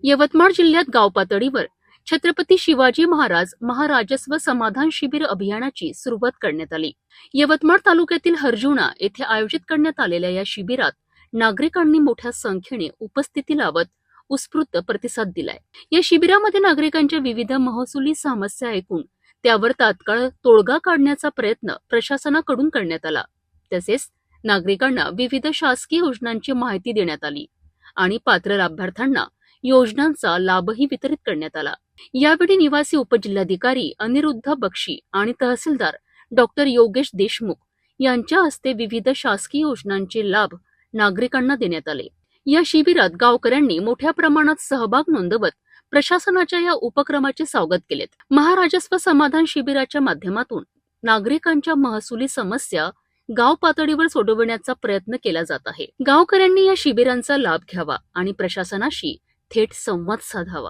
यवतमाळ जिल्ह्यात गाव पातळीवर छत्रपती शिवाजी महाराज महाराजस्व समाधान शिबिर अभियानाची सुरुवात करण्यात आली। यवतमाळ तालुक्यातील हरजुणा येथे आयोजित करण्यात आलेल्या या शिबिरात नागरिकांनी मोठ्या संख्येने उपस्थिती लावत उत्स्फूर्त प्रतिसाद दिलाय। या शिबिरामध्ये नागरिकांच्या विविध महसुली समस्या ऐकून त्यावर तात्काळ तोडगा काढण्याचा प्रयत्न प्रशासनाकडून करण्यात आला। तसेच नागरिकांना विविध शासकीय योजनांची माहिती देण्यात आली आणि पात्र लाभार्थ्यांना योजनांचा लाभही वितरित करण्यात आला। यावेळी निवासी उपजिल्हाधिकारी अनिरुद्ध बक्षी आणि तहसीलदार डॉक्टर योगेश देशमुख यांच्या हस्ते विविध शासकीय योजनांचे लाभ नागरिकांना देण्यात आले। या शिबिरात गावकऱ्यांनी मोठ्या प्रमाणात सहभाग नोंदवत प्रशासनाच्या या उपक्रमाचे स्वागत केले। महाराजस्व समाधान शिबिराच्या माध्यमातून नागरिकांच्या महसुली समस्या गाव पातळीवर सोडवण्याचा प्रयत्न केला जात आहे। गावकऱ्यांनी या शिबिरांचा लाभ घ्यावा आणि प्रशासनाशी थेट संवाद साधावा।